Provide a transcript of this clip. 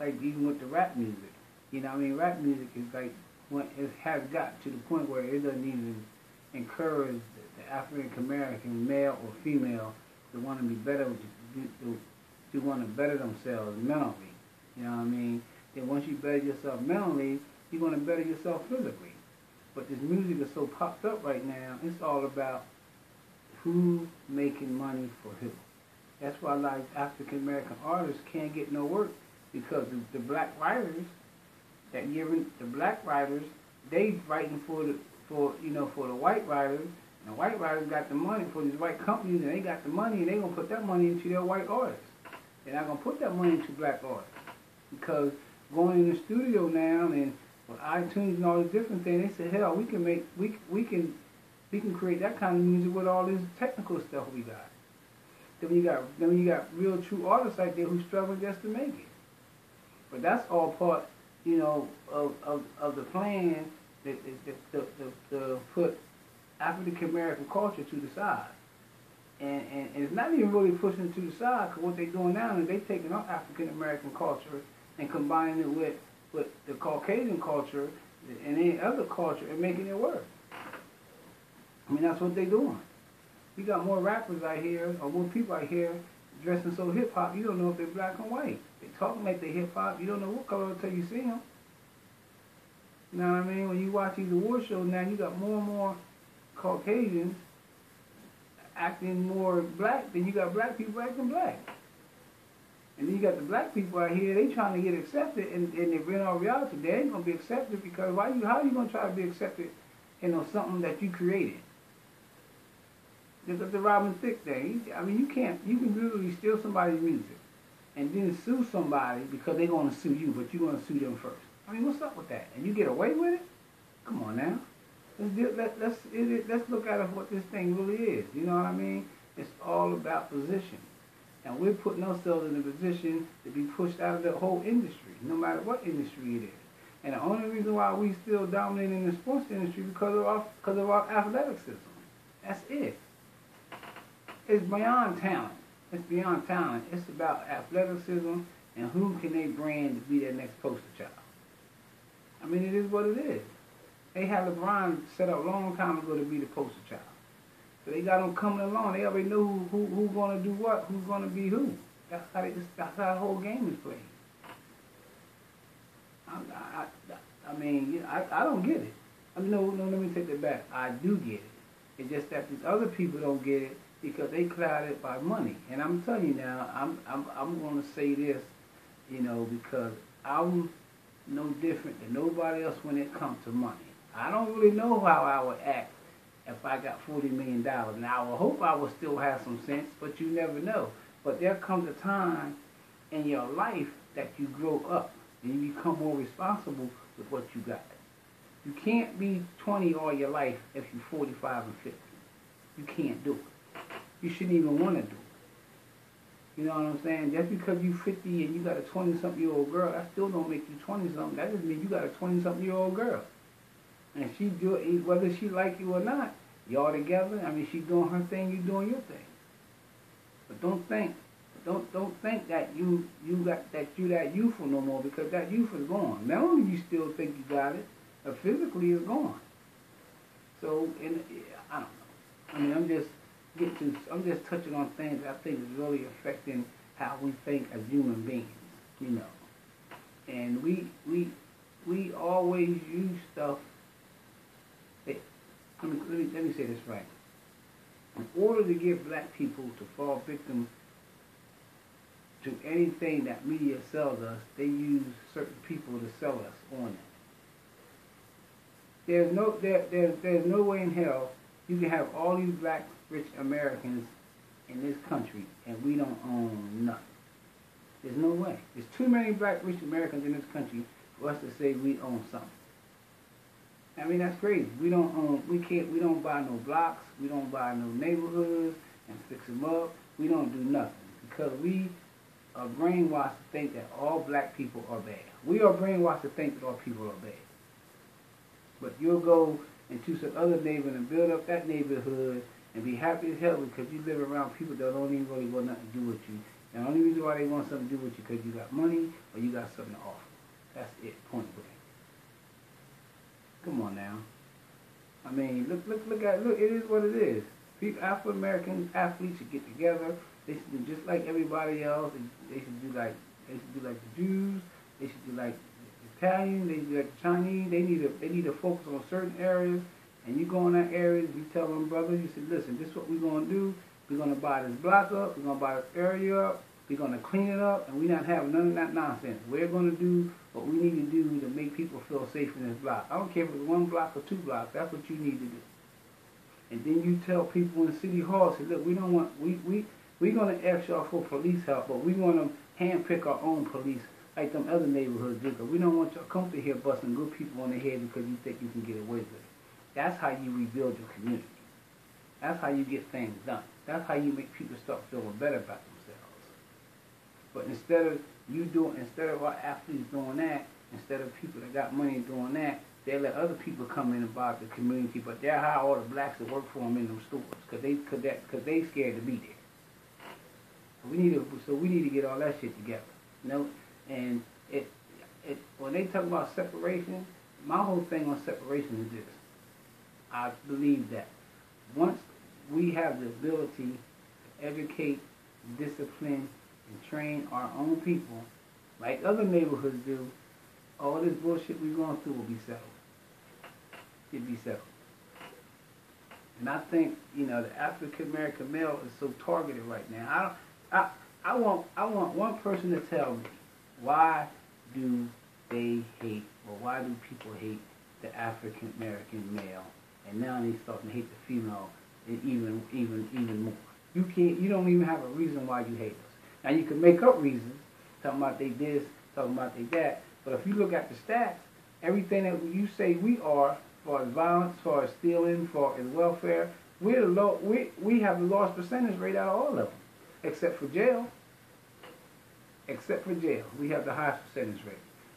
like even with the rap music. You know what I mean? Rap music is like, when it has got to the point where it doesn't even encourage the African American male or female to want to be better, to want to better themselves mentally. You know what I mean? Then once you better yourself mentally, you're going to better yourself physically. But this music is so popped up right now, it's all about who's making money for who. That's why a lot of African American artists can't get no work, because the black writers that giving the black writers, they fighting for the white writers, and the white writers got the money for these white companies, and they got the money, and they gonna put that money into their white artists. They're not gonna put that money into black artists, because going in the studio now and with iTunes and all the different things, they said, hell, we can create that kind of music with all this technical stuff we got. Then you got real true artists out there who struggle just to make it. But that's all part, of the plan to put African American culture to the side. And it's not even really pushing it to the side, because what they're doing now is they're taking our African American culture and combining it with the Caucasian culture and any other culture and making it work. I mean, that's what they're doing. You got more rappers out here, or more people out here dressing so hip-hop, you don't know if they're black or white. They're talking like they're hip-hop, you don't know what color until you see them. You know what I mean? When you watch these award shows now, you got more and more Caucasians acting more black than you got black people acting black. And then you got the black people out here, they trying to get accepted, and in all reality, they ain't going to be accepted, because how are you going to try to be accepted in something that you created? It's the Robin Thicke thing. I mean, you can literally steal somebody's music and then sue somebody because they're going to sue you, but you're going to sue them first. I mean, what's up with that? And you get away with it? Come on now. Let's look at what this thing really is. You know what I mean? It's all about position. And we're putting ourselves in a position to be pushed out of the whole industry, no matter what industry it is. And the only reason why we still dominate in the sports industry because of our athleticism. That's it. It's beyond talent. It's beyond talent. It's about athleticism and who can they brand to be their next poster child. I mean, it is what it is. They had LeBron set up a long time ago to be the poster child. So they got them coming along. They already know who's going to do what, who's going to be who. That's how the whole game is played. I mean, I don't get it. I mean, no, let me take that back. I do get it. It's just that these other people don't get it because they clouded by money. And I'm telling you now, I'm going to say this, because I'm no different than nobody else when it comes to money. I don't really know how I would act if I got $40 million. Now, I would hope I would still have some sense, but you never know. But there comes a time in your life that you grow up and you become more responsible with what you got. You can't be 20 all your life if you're 45 and 50. You can't do it. You shouldn't even want to do it. You know what I'm saying? Just because you're 50 and you got a 20-something-year-old girl, that still don't make you 20-something. That just means you got a 20-something-year-old girl. And she do it, whether she like you or not, y'all together. I mean, she doing her thing, you doing your thing. But don't think that you're that youthful no more, because that youth is gone. Not only you still think you got it, but physically it's gone. So, I don't know. I mean, I'm just touching on things that I think is really affecting how we think as human beings, And we always use stuff. Let me say this right. In order to get black people to fall victim to anything that media sells us, they use certain people to sell us on it. There's no way in hell you can have all these black rich Americans in this country and we don't own nothing. There's no way. There's too many black rich Americans in this country for us to say we own something. I mean, that's crazy. We don't buy no blocks, we don't buy no neighborhoods and fix them up. We don't do nothing because we are brainwashed to think that all black people are bad. We are brainwashed to think that all people are bad. But you'll go into some other neighborhood and build up that neighborhood and be happy as hell because you live around people that don't even really want nothing to do with you. And the only reason why they want something to do with you because you got money or you got something to offer. That's it, point blank. Come on now. I mean, look, it is what it is. African-American athletes should get together. They should do just like everybody else. They should do like the Jews. They should do like the Italian. They should do like the Chinese. They need to focus on certain areas. And you go in that area, you tell them, brother, you said, listen, this is what we're going to do. We're going to buy this block up. We're going to buy this area up. We're going to clean it up. And we're not having none of that nonsense. We're going to do what we need to do to make people feel safe in this block. I don't care if it's 1 block or 2 blocks. That's what you need to do. And then you tell people in City Hall, say, look, we don't want, we're going to ask y'all for police help, but we want to handpick our own police like them other neighborhoods do. Because we don't want y'all come to here busting good people on the head because you think you can get away with it. That's how you rebuild your community. That's how you get things done. That's how you make people start feeling better about themselves. But instead of our athletes doing that, instead of people that got money doing that, they let other people come in and bother the community, but they'll hire all the blacks that work for them in them stores because they scared to be there. So we need to get all that shit together, you know. And when they talk about separation, my whole thing on separation is this: I believe that once we have the ability to educate, discipline, and train our own people, like other neighborhoods do, all this bullshit we're going through will be settled. It'd be settled. And I think, you know, the African American male is so targeted right now. I want one person to tell me, why do they hate, or why do people hate the African American male, and now they're starting to hate the female even more. You don't even have a reason why you hate us. Now you can make up reasons, talking about they this, talking about they that, but if you look at the stats, everything that you say we are, as far as violence, as far as stealing, as far as welfare, we have the lowest percentage rate out of all of them, except for jail. Except for jail, we have the highest percentage rate.